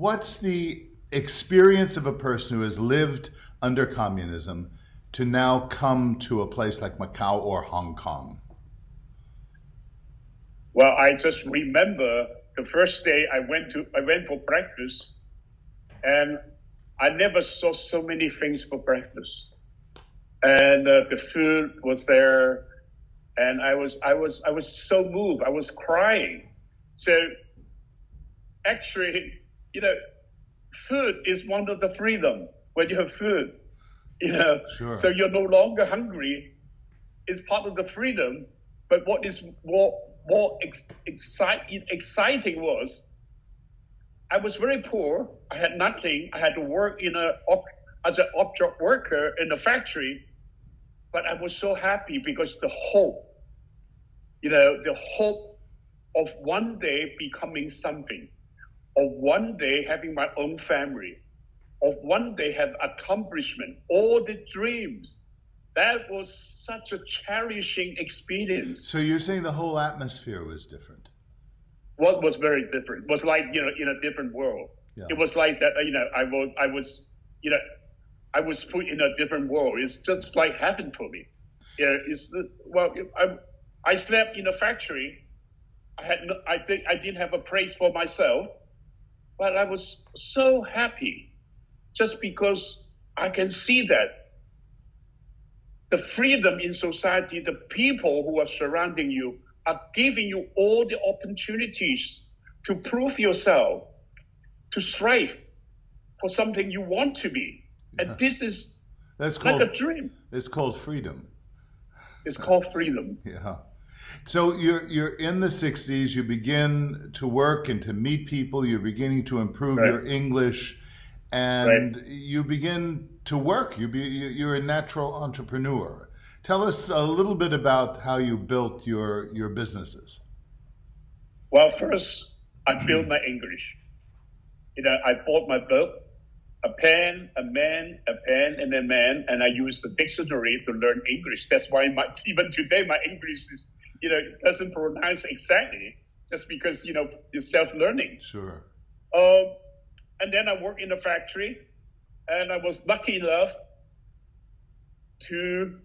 what's the experience of a person who has lived under communism to now come to a place like Macau or Hong Kong? Well, I just remember the first day I went for breakfast, and I never saw so many things for breakfast. And the food was there, and I was so moved. I was crying. So actually, food is one of the freedom when you have food. Sure. So you're no longer hungry. It's part of the freedom. But what is more exciting was, I was very poor. I had nothing. I had to work as an object worker in a factory. But I was so happy because the hope of one day becoming something, of one day having my own family, of one day have accomplishment, all the dreams. That was such a cherishing experience. So you're saying the whole atmosphere was different? What was very different? It was like, in a different world. Yeah. It was like that, I was put in a different world. It's just like heaven for me. I slept in a factory. I didn't have a place for myself, but I was so happy just because I can see that the freedom in society, the people who are surrounding you are giving you all the opportunities to prove yourself, to strive for something you want to be. Yeah. And that's like a dream. It's called freedom. It's called freedom. Yeah. So you're in the 60s, you begin to work and to meet people, you're beginning to improve your English, and you begin to work. You're a natural entrepreneur. Tell us a little bit about how you built your businesses. Well, first, I built my English. I bought my book, a pen, a man, a pen, and a man, and I used the dictionary to learn English. That's why even today my English is, doesn't pronounce exactly, just because, it's self-learning. Sure. And then I worked in a factory, and I was lucky enough to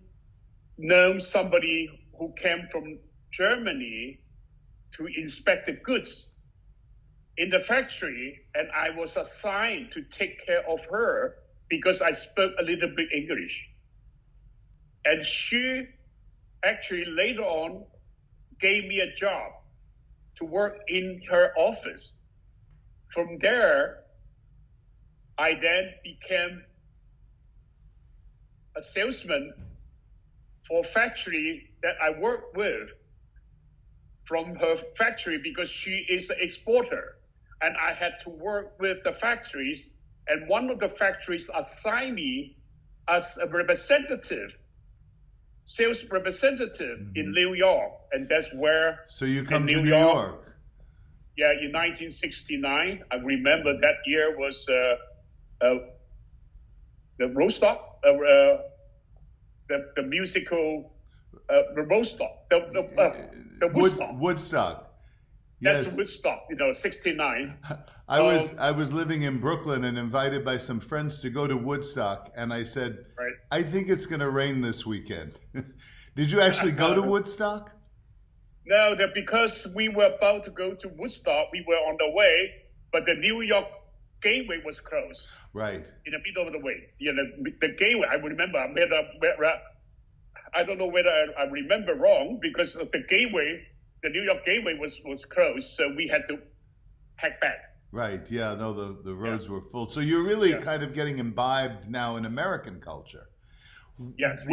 know somebody who came from Germany to inspect the goods in the factory, and I was assigned to take care of her because I spoke a little bit English. And she actually later on gave me a job to work in her office. From there, I then became a salesman for a factory that I worked with from her factory because she is an exporter. And I had to work with the factories, and one of the factories assigned me as a representative, sales representative in New York. And that's where... So you come to New York. Yeah, in 1969. I remember that year was the Rostock, the musical, the Rostock, the Woodstock. Woodstock. That's Yes. Woodstock, 69. I was living in Brooklyn and invited by some friends to go to Woodstock, and I said, I think it's going to rain this weekend. Did you actually go to Woodstock? No, because we were about to go to Woodstock, we were on the way, but the New York gateway was closed. Right. In the middle of the way. The gateway, I remember, I don't know whether I remember wrong, because of the gateway, the New York gateway was closed, so we had to head back. Right, yeah, no, the roads were full. So you're really kind of getting imbibed now in American culture. Yes.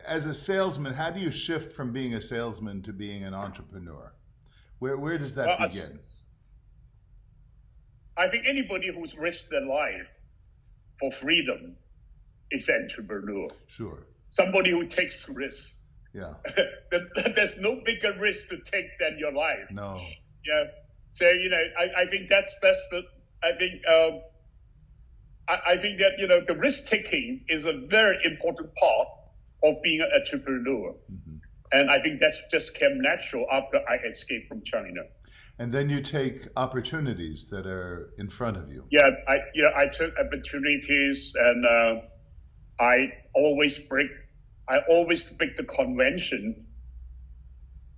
As a salesman, how do you shift from being a salesman to being an entrepreneur? Where does that begin? I think anybody who's risked their life for freedom is an entrepreneur. Sure. Somebody who takes risks. Yeah. There's no bigger risk to take than your life. No. Yeah. So I think that's the I think that the risk taking is a very important part of being an entrepreneur, and I think that's just came natural after I escaped from China. And then you take opportunities that are in front of you. I took opportunities, and I always break the convention.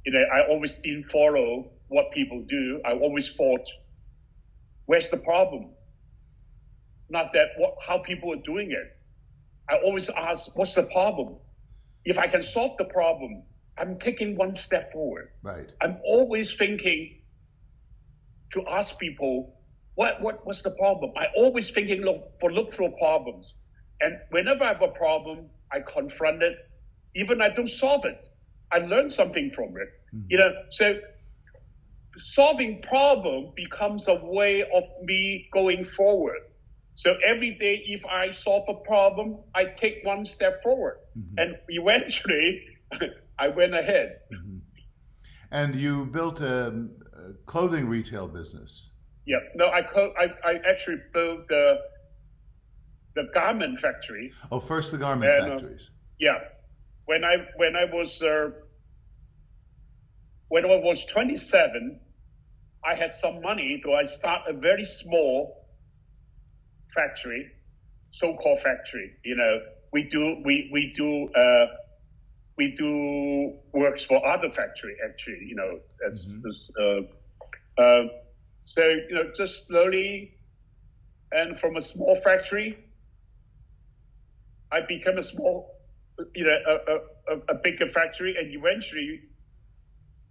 I always didn't follow what people do. I always thought, where's the problem? Not that how people are doing it. I always ask, what's the problem? If I can solve the problem, I'm taking one step forward. Right. I'm always thinking to ask people, what's the problem? I always thinking look through problems. And whenever I have a problem, I confront it. Even I don't solve it, I learn something from it. Mm-hmm. So solving problem becomes a way of me going forward. So every day, if I solve a problem, I take one step forward. Mm-hmm. And eventually, I went ahead. Mm-hmm. And you built a clothing retail business. Yeah. No, I actually built the garment factory. Oh, first the garment factories. Yeah. When I was 27, I had some money, so I started a very small factory, so-called factory. We do works for other factory actually. So just slowly, and from a small factory, I became a bigger factory, and eventually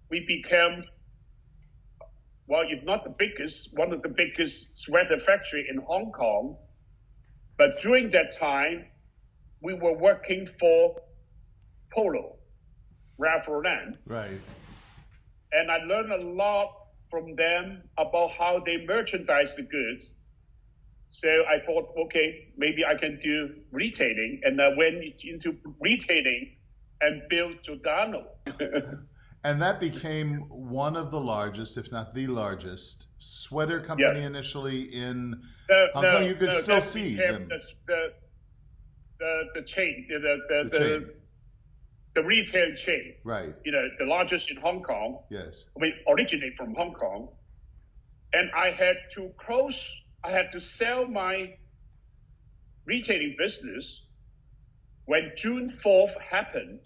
we became, well, if not the biggest, one of the biggest sweater factory in Hong Kong. But during that time, we were working for Polo, Ralph Lauren. Right. And I learned a lot from them about how they merchandise the goods. So I thought, okay, maybe I can do retailing. And I went into retailing and built Giordano. And that became one of the largest, if not the largest, sweater company initially in Hong Kong. You could still see them. The chain, the retail chain. Right. The largest in Hong Kong. Yes. We originate from Hong Kong. And I had to sell my retailing business when June 4th happened,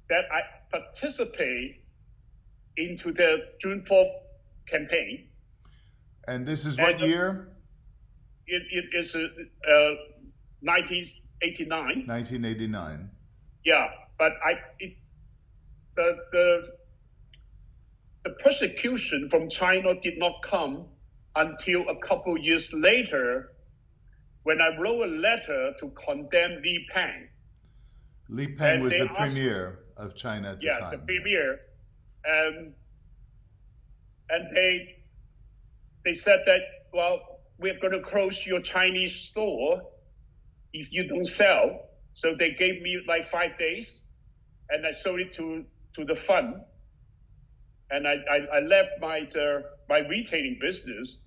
that I participate into the June 4th campaign. And this is what year? It is 1989. 1989. Yeah, but the persecution from China did not come until a couple years later, when I wrote a letter to condemn Li Peng. Li Peng was the premier of China at the time. Yeah, the premier. And they said that, well, we're going to close your Chinese store if you don't sell. So they gave me like 5 days, and I sold it to the fund. And I left my retailing business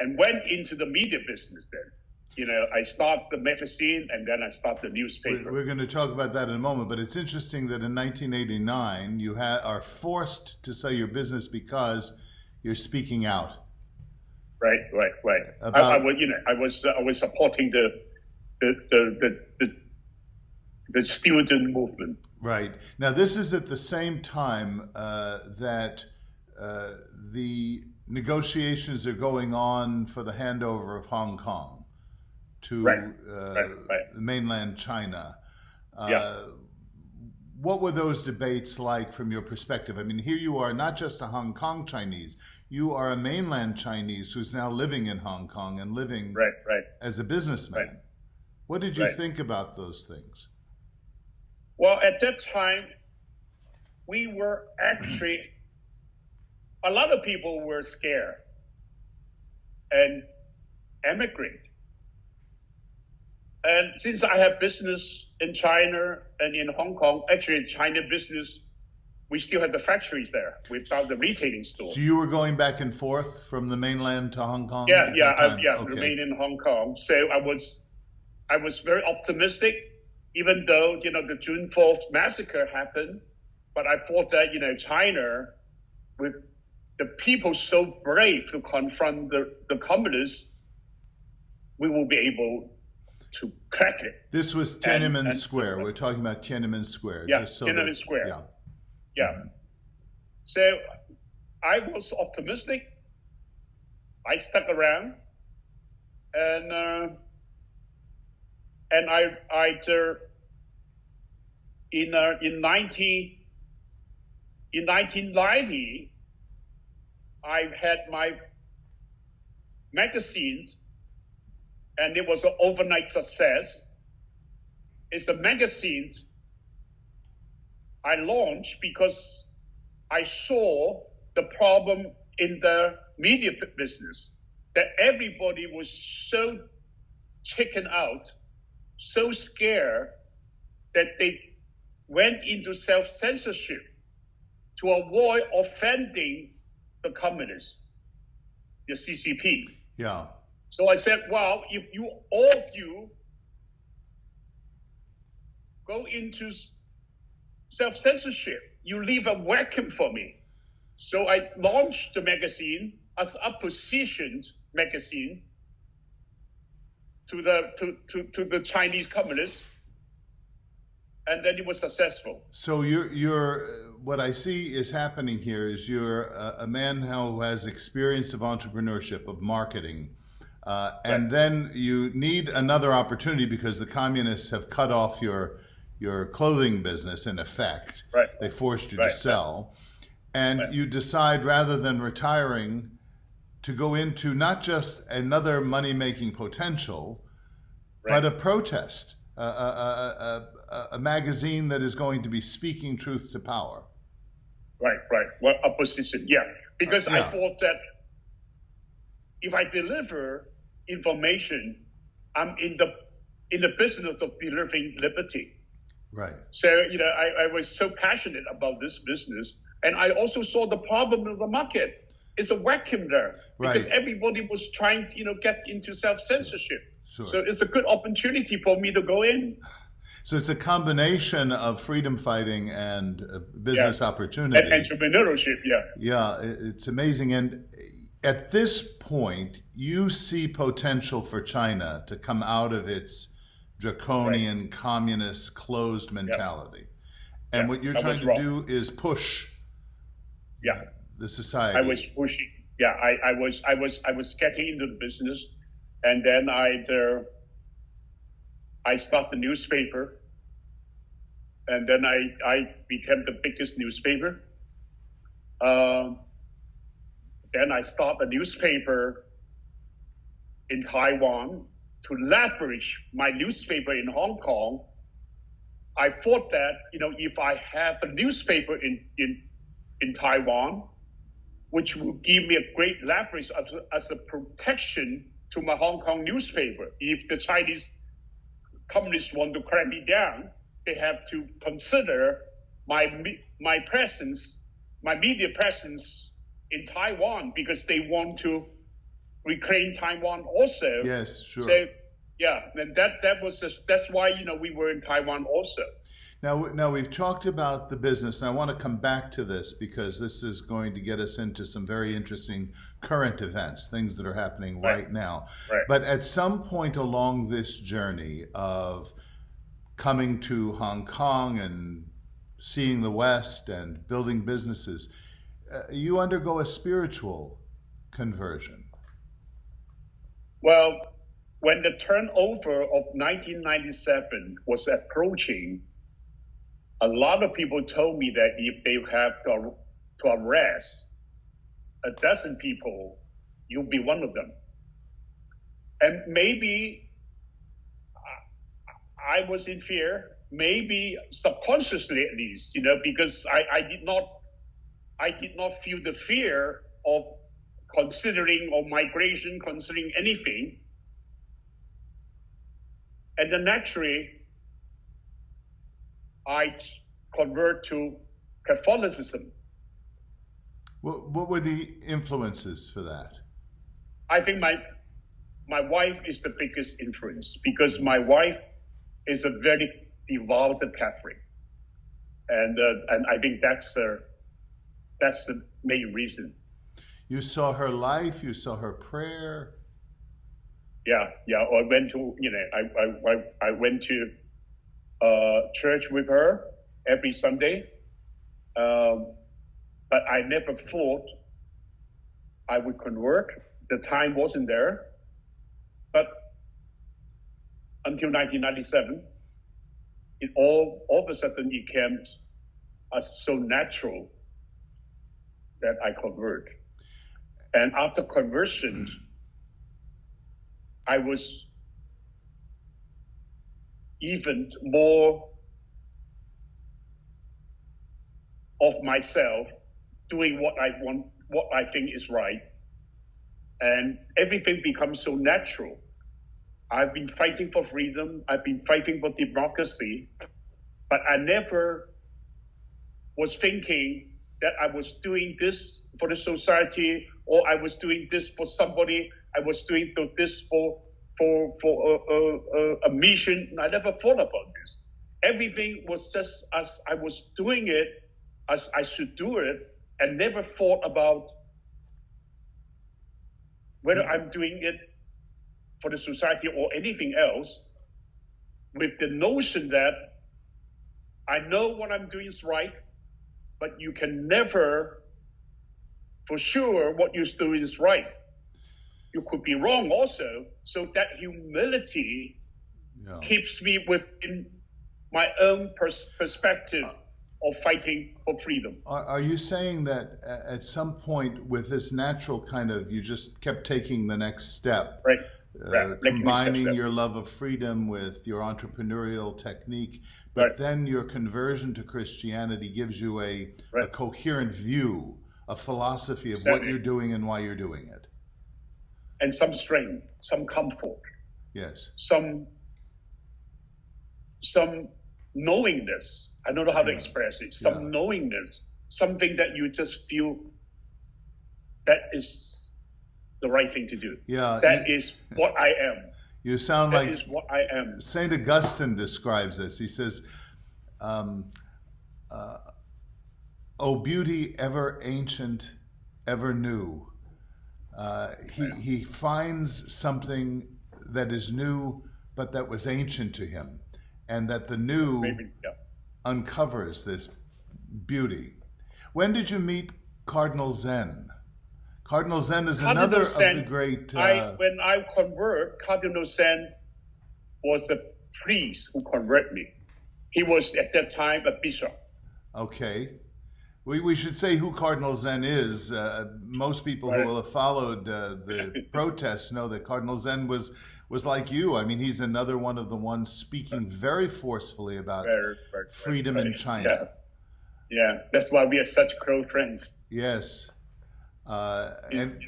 and went into the media business then. I started the magazine, and then I started the newspaper. We're going to talk about that in a moment, but it's interesting that in 1989 you are forced to sell your business because you're speaking out. Right. I was supporting the student movement. Right. Now, this is at the same time that the negotiations are going on for the handover of Hong Kong to mainland China. What were those debates like from your perspective? I mean, here you are, not just a Hong Kong Chinese, you are a mainland Chinese who's now living in Hong Kong and living as a businessman. Right. What did you think about those things? Well, at that time, we were actually, a lot of people were scared and emigrate. And since I have business in China and in Hong Kong, actually China business, we still have the factories there without the retailing store. So you were going back and forth from the mainland to Hong Kong? Okay. Remain in Hong Kong. So I was very optimistic, even though, the June 4th massacre happened. But I thought that, China, with the people so brave to confront the communists, we will be able to crack it. This was Tiananmen Square. We're talking about Tiananmen Square. Yeah, Tiananmen Square. Yeah. Yeah. So I was optimistic. I stuck around, and in 1990, I had my magazine, and it was an overnight success. It's a magazine I launched because I saw the problem in the media business, that everybody was so chicken out, so scared that they went into self-censorship to avoid offending the communists, the CCP. Yeah. So I said, well, if all of you go into self-censorship, you leave a vacuum for me. So I launched the magazine as a positioned magazine to the Chinese communists, and then it was successful. So you're what I see is happening here is you're a man who has experience of entrepreneurship, of marketing, and then you need another opportunity because the communists have cut off your clothing business in effect. Right. They forced you to sell. And you decide, rather than retiring, to go into not just another money-making potential, but a protest, a magazine that is going to be speaking truth to power. Right. Well, opposition, because I thought that if I deliver information, I'm in the business of delivering liberty. Right. So I was so passionate about this business. And I also saw the problem of the market. It's a vacuum there because everybody was trying to, get into self-censorship. Sure. So it's a good opportunity for me to go in. So it's a combination of freedom fighting and business opportunity. And entrepreneurship, Yeah, it's amazing. And at this point, you see potential for China to come out of its draconian, communist, closed mentality. And what you're trying to do is push the society. I was pushing. Yeah, I was getting into the business, and then I started the newspaper, and then I became the biggest newspaper. Then I started a newspaper in Taiwan to leverage my newspaper in Hong Kong. I thought that if I have a newspaper in Taiwan, which will give me a great leverage as a protection to my Hong Kong newspaper. If the Chinese communists want to crack me down, they have to consider my presence, my media presence in Taiwan, because they want to reclaim Taiwan also. Yes, sure. So, and that's why we were in Taiwan also. Now we've talked about the business, and I want to come back to this because this is going to get us into some very interesting current events, things that are happening right now. Right. But at some point along this journey of coming to Hong Kong and seeing the West and building businesses, you undergo a spiritual conversion. Well, when the turnover of 1997 was approaching, a lot of people told me that if they have to arrest a dozen people, you'll be one of them. And maybe I was in fear, maybe subconsciously at least, because I did not feel the fear of considering or migration, considering anything. And then naturally, I convert to Catholicism. What were the influences for that? I think my wife is the biggest influence, because my wife is a very devout Catholic, and I think that's the main reason. You saw her life, you saw her prayer. Yeah. I went to, I went to church with her every Sunday, but I never thought I would convert. The time wasn't there. But until 1997, it all of a sudden it became so natural that I convert. And after conversion, I was even more of myself, doing what I want, what I think is right. And everything becomes so natural. I've been fighting for freedom. I've been fighting for democracy. But I never was thinking that I was doing this for the society, or I was doing this for somebody. I was doing this for a mission. I never thought about this. Everything was just as I was doing it, as I should do it, and never thought about whether I'm doing it for the society or anything else, with the notion that I know what I'm doing is right, but you can never, for sure, what you're doing is right. You could be wrong also. So that humility keeps me within my own perspective of fighting for freedom. Are you saying that at some point with this natural kind of, you just kept taking the next step, right? Combining your love of freedom with your entrepreneurial technique, but then your conversion to Christianity gives you a coherent view, a philosophy of what you're doing and why you're doing it. And some strength, some comfort. Yes. Some knowingness. I don't know how to express it. Some knowingness, something that you just feel that is the right thing to do. Yeah. That is what I am. You sound that is what I am. Saint Augustine describes this. He says, "O beauty ever ancient, ever new." He finds something that is new, but that was ancient to him, and that the new uncovers this beauty. When did you meet Cardinal Zen? Cardinal Zen is another of the great... when I convert, Cardinal Zen was the priest who converted me. He was at that time a bishop. Okay. We should say who Cardinal Zen is. Most people who will have followed the protests know that Cardinal Zen was like you. I mean, he's another one of the ones speaking very forcefully about freedom in China. Yeah, that's why we are such close friends. Yes. And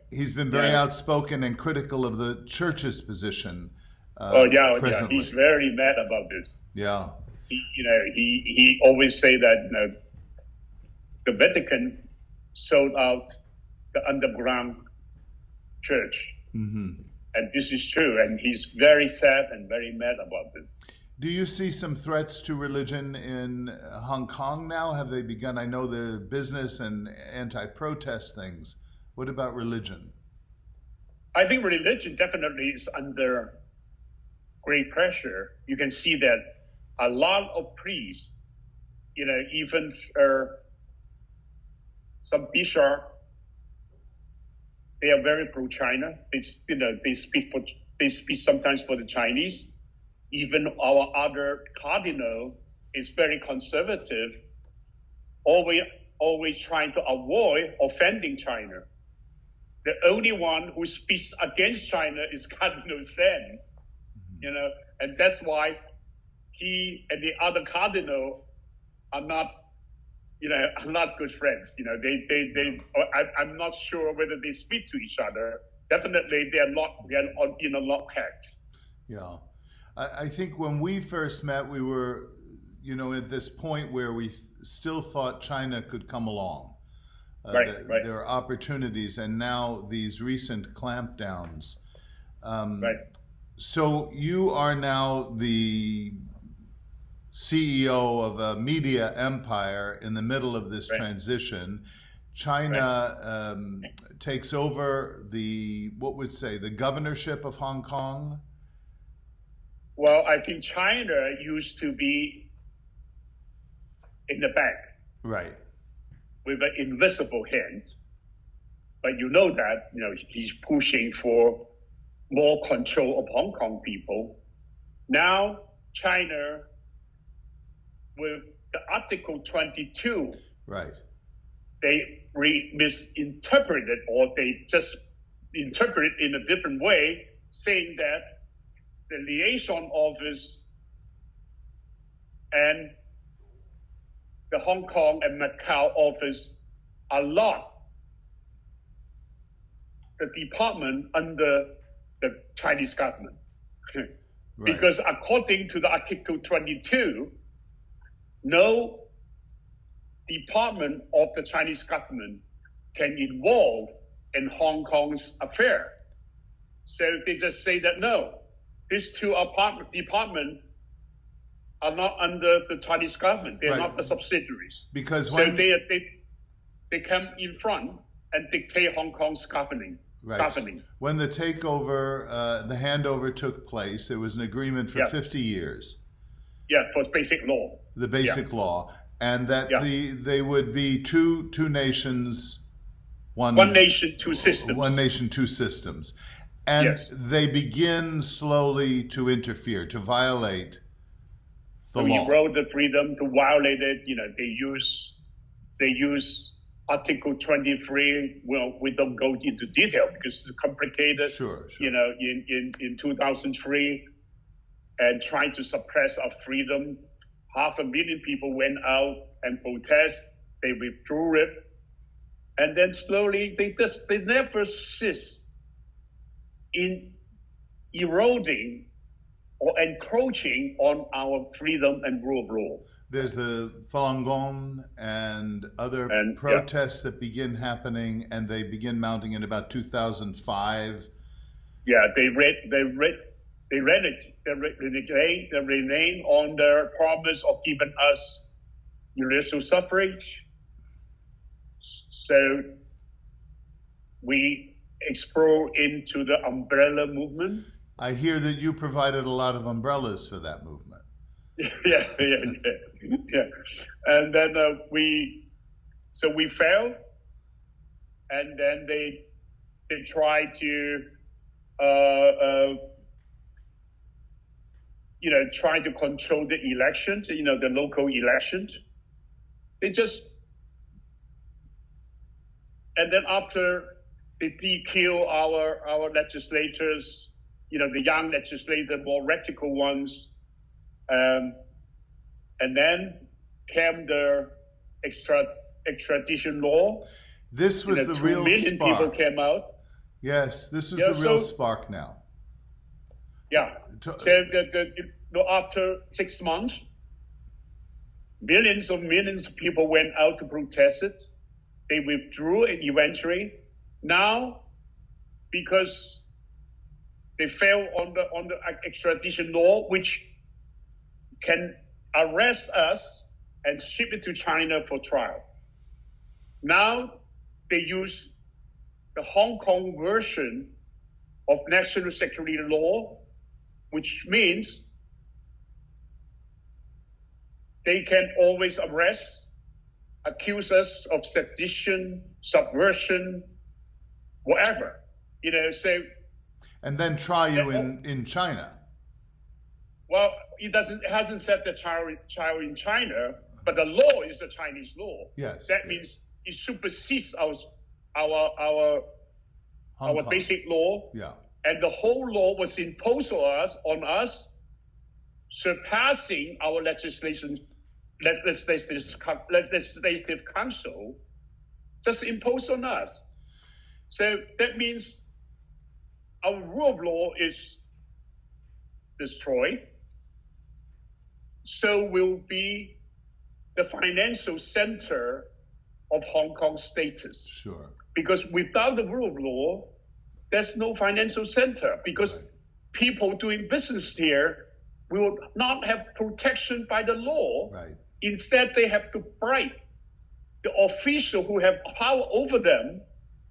he's been very outspoken and critical of the church's position. Presently. He's very mad about this. Yeah. He always say that the Vatican sold out the underground church. Mm-hmm. And this is true. And he's very sad and very mad about this. Do you see some threats to religion in Hong Kong now? Have they begun? I know the business and anti-protest things. What about religion? I think religion definitely is under great pressure. You can see that a lot of priests, even some bishops, they are very pro-China. They speak sometimes for the Chinese. Even our other cardinal is very conservative, always trying to avoid offending China. The only one who speaks against China is Cardinal Zen, and that's why he and the other cardinal are not good friends. I'm not sure whether they speak to each other. Definitely, they are in a lockheads. Yeah. I think when we first met, we were, at this point where we still thought China could come along. There are opportunities, and now these recent clampdowns. So you are now the CEO of a media empire in the middle of this transition. China takes over the governorship of Hong Kong? Well, I think China used to be in the back, right, with an invisible hand. But you know that he's pushing for more control of Hong Kong people. Now China, with the Article 22, right, they misinterpreted, or they just interpret it in a different way, saying that the liaison office and the Hong Kong and Macau office are not the department under the Chinese government. right. Because according to the Article 22, no department of the Chinese government can involve in Hong Kong's affair. So they just say that no, these two departments are not under the Chinese government. They're right. not the subsidiaries. Because they come in front and dictate Hong Kong's governing. Right. When the takeover, the handover took place, there was an agreement for 50 years. Yeah, for basic law. The basic law. And that they would be two nations, one nation, two systems. One nation, two systems. And they begin slowly to interfere, to violate the law. To erode the freedom, to violate it. They use Article 23. Well, we don't go into detail because it's complicated. Sure. In 2003, and trying to suppress our freedom. 500,000 people went out and protest. They withdrew it, and then slowly they never cease in eroding or encroaching on our freedom and rule of law. There's the Falun Gong and other protests that begin happening, and they begin mounting in about 2005. Yeah, they remain on their promise of giving us universal suffrage. So we explore into the umbrella movement. I hear that you provided a lot of umbrellas for that movement. Yeah. And then we failed, and then they tried to try to control the elections, the local elections. And then after they DQ our legislators, the young legislators, more radical ones, and then came the extradition law. This was the real 2 million spark. people came out. Yes, this was the real spark now. Yeah. So after 6 months, millions of people went out to protest it. They withdrew it eventually. Now, because they failed on the extradition law, which can arrest us and ship it to China for trial. Now they use the Hong Kong version of national security law, which means they can always arrest, accuse us of sedition, subversion, whatever, and then try you in China. Well, it hasn't said the trial in China, but the law is the Chinese law. Yes. That means it supersedes our basic law. Yeah. And the whole law was imposed on us, surpassing our legislative council, just imposed on us. So that means our rule of law is destroyed. So will be the financial center of Hong Kong status. Sure. Because without the rule of law, there's no financial center, because people doing business here will not have protection by the law. Right. Instead, they have to bribe the official who have power over them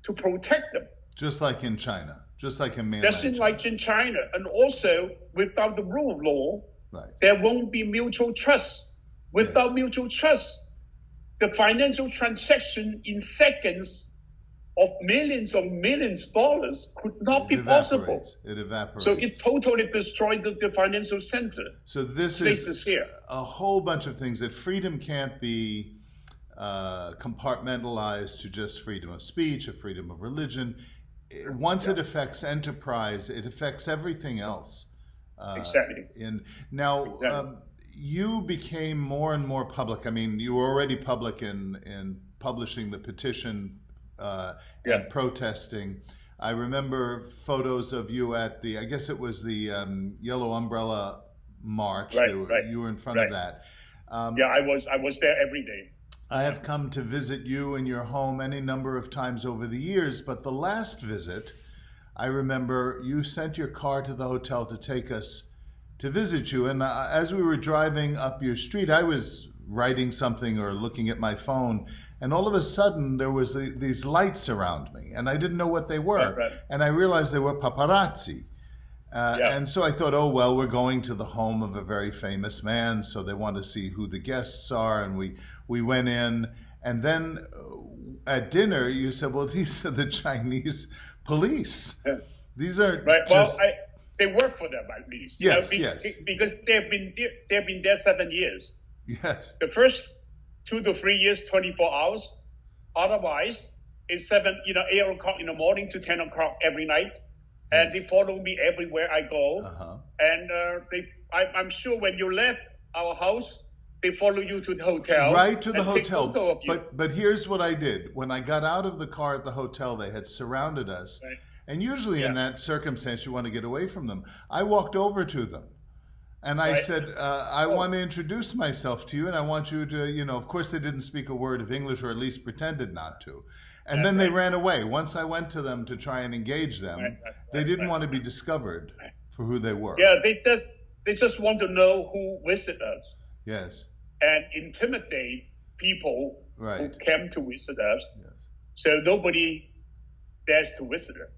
to protect them. Just like in China, just like in mainland That's China. like in China. And also, without the rule of law, Right. there won't be mutual trust. Without Yes. mutual trust, the financial transaction in seconds of millions of dollars could not be possible. It evaporates. So it totally destroyed the financial center. So this is here. a whole bunch of things that freedom can't be compartmentalized to just freedom of speech or freedom of religion. Once it affects enterprise, it affects everything else. Exactly. You became more and more public. I mean, you were already public in publishing the petition and protesting. I remember photos of you at I guess it was the Yellow Umbrella March. You were in front of that. I was there every day. I have come to visit you in your home any number of times over the years, but the last visit, I remember you sent your car to the hotel to take us to visit you. And as we were driving up your street, I was writing something or looking at my phone, and all of a sudden there was these lights around me, and I didn't know what they were. Right. And I realized they were paparazzi. And so I thought, oh, well, we're going to the home of a very famous man, so they want to see who the guests are. And we went in, and then at dinner, you said, well, these are the Chinese police. Yeah. These are just... Well, they work for them at least. Yes, because they've been there 7 years. Yes. The first 2 to 3 years, 24 hours. Otherwise, it's 8 o'clock in the morning to 10 o'clock every night. And they follow me everywhere I go. And I'm sure when you left our house, they follow you to the hotel. Right to the hotel. Take photo of you. But here's what I did. When I got out of the car at the hotel, they had surrounded us. Right. And usually in that circumstance, you want to get away from them. I walked over to them. And I said, I want to introduce myself to you, and I want you to, of course they didn't speak a word of English, or at least pretended not to. And then they ran away. Once I went to them to try and engage them, they didn't want to be discovered for who they were. Yeah, they just want to know who visit us. Yes. And intimidate people who came to visit us. Yes. So nobody dares to visit us.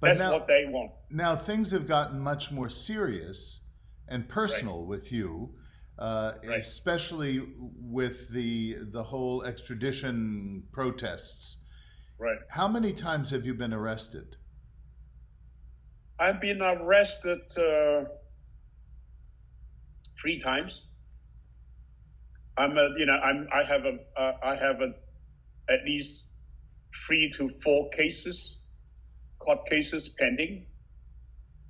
That's what they want. Now things have gotten much more serious and personal with you, especially with the whole extradition protests. Right. How many times have you been arrested? I've been arrested 3 times. I have at least 3 to 4 court cases pending,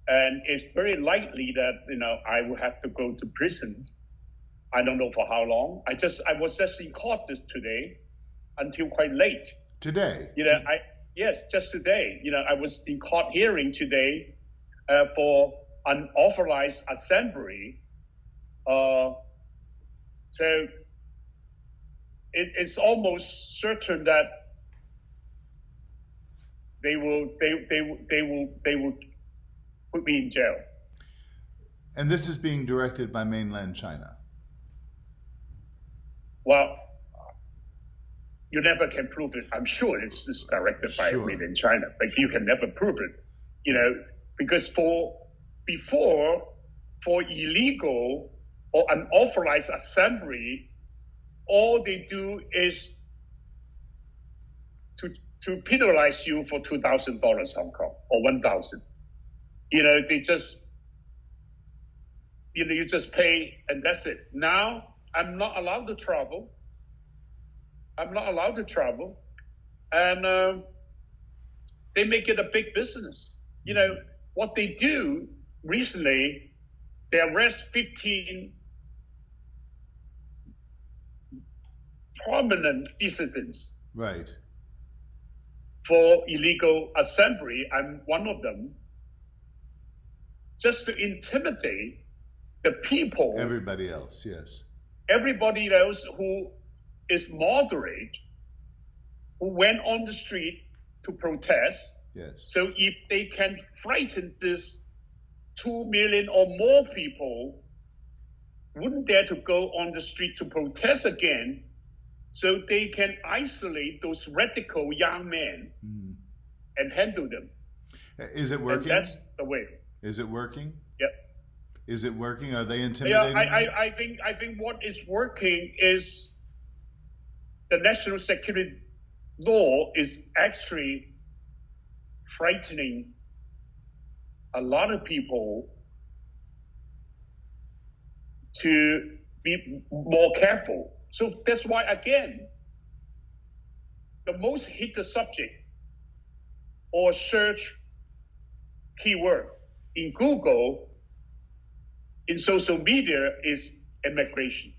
and it's very likely that I will have to go to prison. I don't know for how long. I was just in court today until quite late. Today? Yes, just today. I was in court hearing today for unauthorized assembly. So it's almost certain that they will put me in jail. And this is being directed by mainland China. Well, you never can prove it. I'm sure it's directed by mainland China, but you can never prove it. Because for illegal or unauthorized assembly, all they do is to penalize you for $2,000 Hong Kong or 1,000. They just, you just pay and that's it. Now I'm not allowed to travel. And they make it a big business. What they do recently, they arrest 15 prominent dissidents. Right. For illegal assembly. I'm one of them. Just to intimidate the people. Everybody else, yes. Everybody else who is moderate, who went on the street to protest. Yes. So if they can frighten this 2 million or more people, wouldn't dare to go on the street to protest again, so they can isolate those radical young men and handle them. Is it working? And that's the way. Is it working? Yeah. Is it working? Are they intimidating? Yeah, I think what is working is the national security law is actually frightening a lot of people to be more careful. So that's why, again, the most hit subject or search keyword in Google, in social media, is immigration.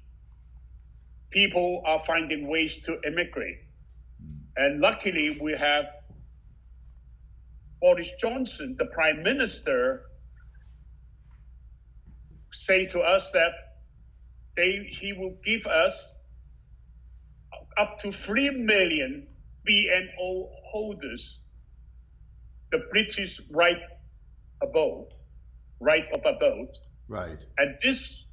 People are finding ways to immigrate. And luckily, we have Boris Johnson, the Prime Minister, say to us that he will give us up to 3 million BNO holders the British right of abode. Right. And this,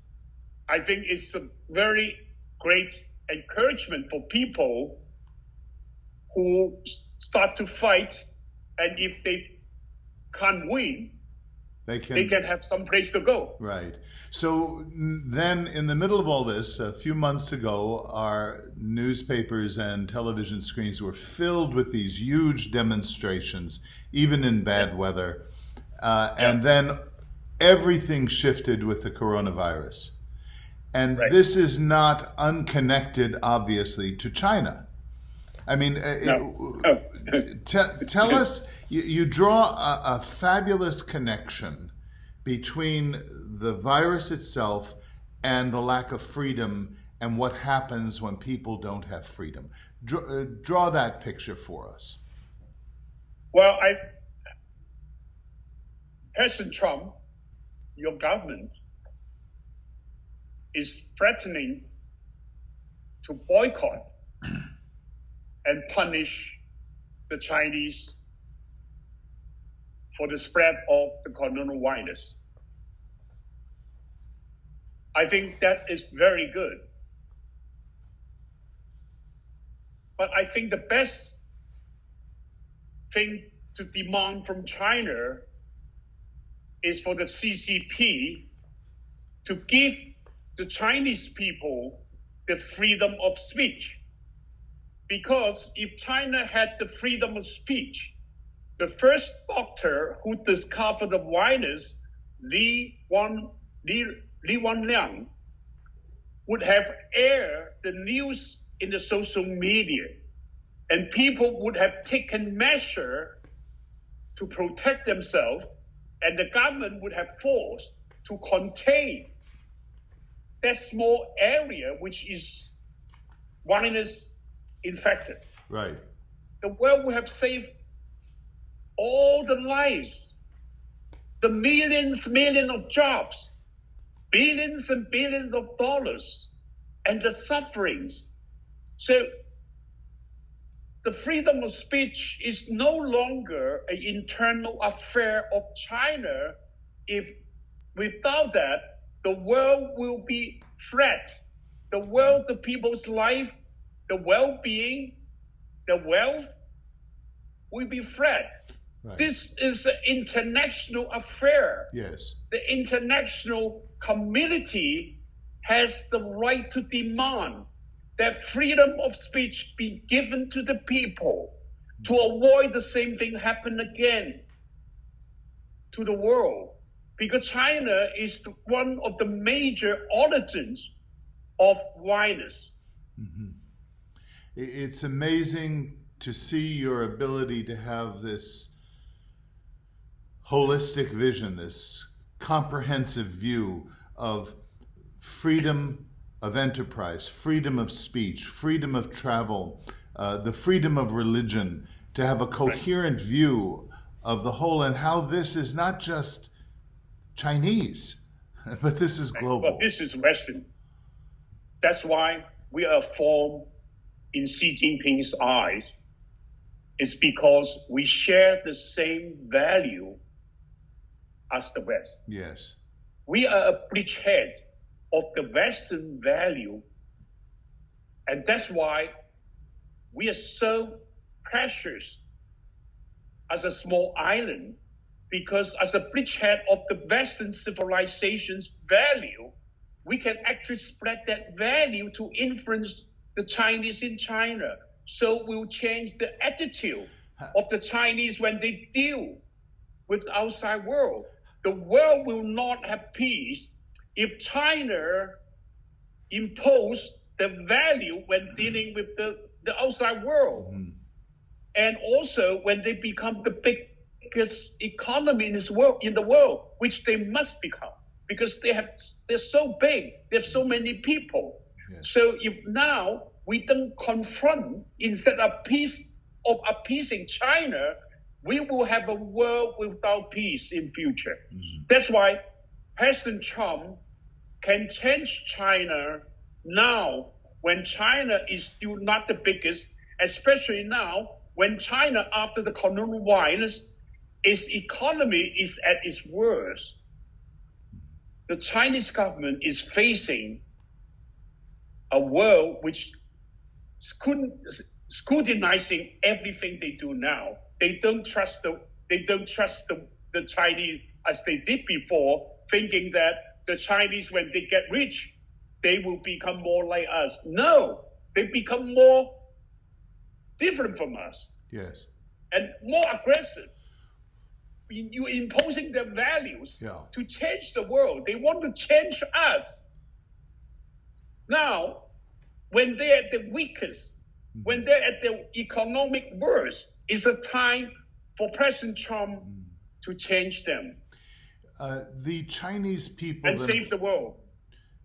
I think, is a very great encouragement for people who start to fight, and if they can't win, they can have some place to go. Right. So then, in the middle of all this, a few months ago, our newspapers and television screens were filled with these huge demonstrations, even in bad weather. And then everything shifted with the coronavirus. And this is not unconnected, obviously, to China. I mean, tell us, you draw a fabulous connection between the virus itself and the lack of freedom and what happens when people don't have freedom. Draw that picture for us. Well, President Trump, your government, is threatening to boycott and punish the Chinese for the spread of the coronavirus. I think that is very good. But I think the best thing to demand from China is for the CCP to give the Chinese people the freedom of speech. Because if China had the freedom of speech, the first doctor who discovered the virus, Li Wenliang, would have aired the news in the social media, and people would have taken measure to protect themselves, and the government would have forced to contain that small area which is virus infected. Right. The world would have saved all the lives, the millions of jobs, billions and billions of dollars, and the sufferings. So the freedom of speech is no longer an internal affair of China. If without that, the world will be threat. The world, the people's life, the well-being, the wealth will be threat. Right. This is an international affair. Yes. The international community has the right to demand that freedom of speech be given to the people to avoid the same thing happen again to the world. Because China is one of the major origins of virus. Mm-hmm. It's amazing to see your ability to have this holistic vision, this comprehensive view of freedom of enterprise, freedom of speech, freedom of travel, the freedom of religion, to have a coherent view of the whole, and how this is not just Chinese, but this is global. But this is Western. That's why we are formed in Xi Jinping's eyes. It's because we share the same value as the West. Yes. We are a bridgehead of the Western value And that's why we are so precious as a small island, because as a bridgehead of the Western civilization's value, we can actually spread that value to influence the Chinese in China. So we'll change the attitude of the Chinese when they deal with the outside world. The world will not have peace if China impose the value when dealing with the outside world. Mm-hmm. And also when they become the biggest economy in the world, which they must become, because they're so big, they have so many people. Yes. So if now we don't confront, instead of appeasing China, we will have a world without peace in future. Mm-hmm. That's why President Trump can change China now, when China is still not the biggest, especially now when China, after the coronavirus, its economy is at its worst. The Chinese government is facing a world which scrutinizing everything they do now. They don't trust the Chinese as they did before, thinking that the Chinese, when they get rich, they will become more like us. No, they become more different from us. Yes. And more aggressive. You're imposing their values to change the world. They want to change us. Now, when they're at the weakest, when they're at the economic worst, it's a time for President Trump to change them. The Chinese people... And save the world.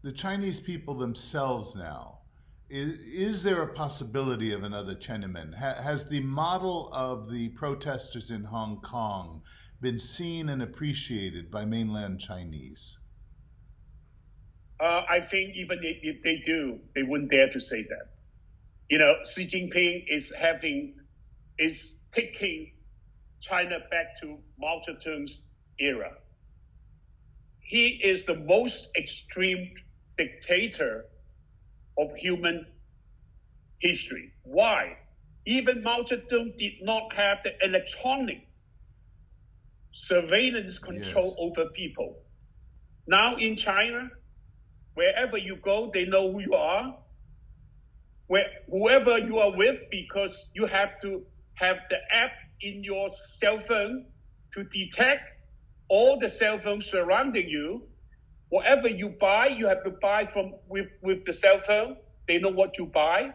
The Chinese people themselves now, is there a possibility of another Tiananmen? Has the model of the protesters in Hong Kong been seen and appreciated by mainland Chinese? I think even if they do, they wouldn't dare to say that. You know, Xi Jinping is taking China back to Mao Zedong's era. He is the most extreme dictator of human history. Why? Even Mao Zedong did not have the electronic surveillance control over people. Now in China, wherever you go, they know who you are. Whoever you are with, because you have to have the app in your cell phone to detect all the cell phones surrounding you. Whatever you buy, you have to buy with the cell phone. They know what you buy.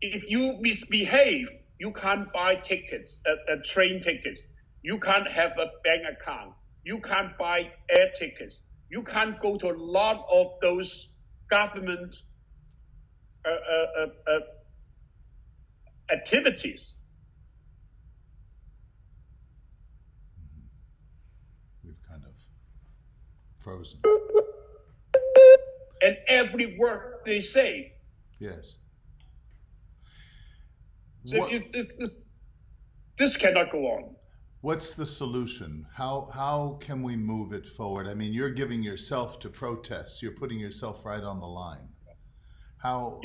If you misbehave, you can't buy tickets, train tickets. You can't have a bank account. You can't buy air tickets. You can't go to a lot of those government activities. We've kind of frozen. And every word they say. Yes. So this cannot go on. What's the solution? How can we move it forward? I mean, you're giving yourself to protest. You're putting yourself right on the line. How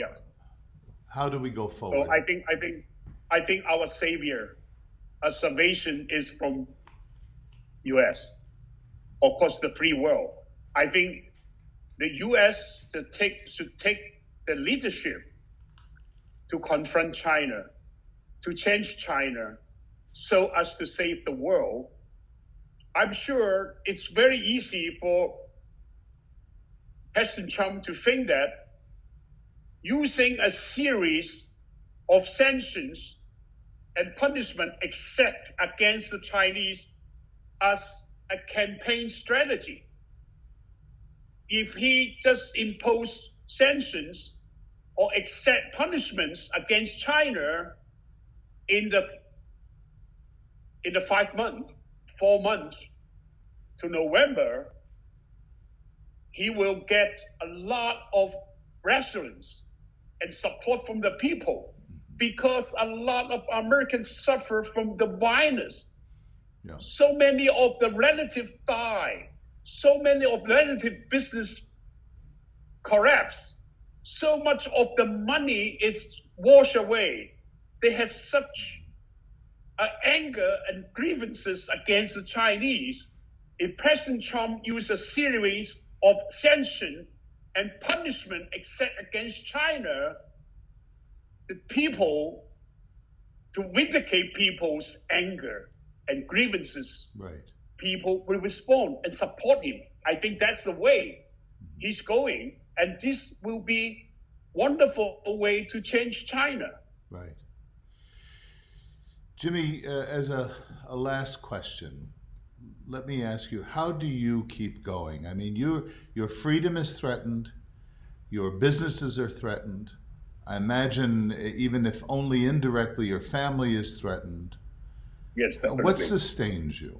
do we go forward? So I think our savior, our salvation is from U.S. Of course, the free world. I think the U.S. should take the leadership to confront China, to change China, so as to save the world. I'm sure it's very easy for President Trump to think that using a series of sanctions and punishment except against the Chinese as a campaign strategy. If he just impose sanctions or accept punishments against China in the 4 months to November, he will get a lot of resonance and support from the people, because a lot of Americans suffer from the violence. Yeah. So many of the relatives die. So many of relative business collapse. so much of the money is washed away. They have such anger and grievances against the Chinese. If President Trump used a series of sanctions and punishment except against China, the people, to vindicate people's anger and grievances, people will respond and support him. I think that's the way he's going, and this will be wonderful way to change China. Right. Jimmy, as a last question, let me ask you, how do you keep going? I mean, your freedom is threatened, your businesses are threatened. I imagine, even if only indirectly, your family is threatened. Yes, definitely. What sustains you?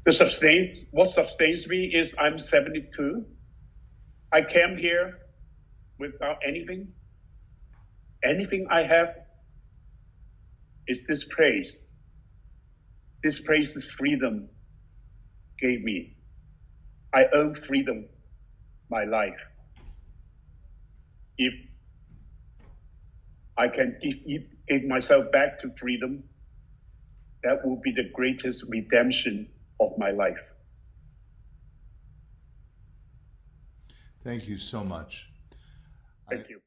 What sustains me is I'm 72. I came here without anything. Anything I have is this place. This place is freedom gave me. I own freedom, my life. If I can give myself back to freedom, that will be the greatest redemption of my life. Thank you so much. Thank you.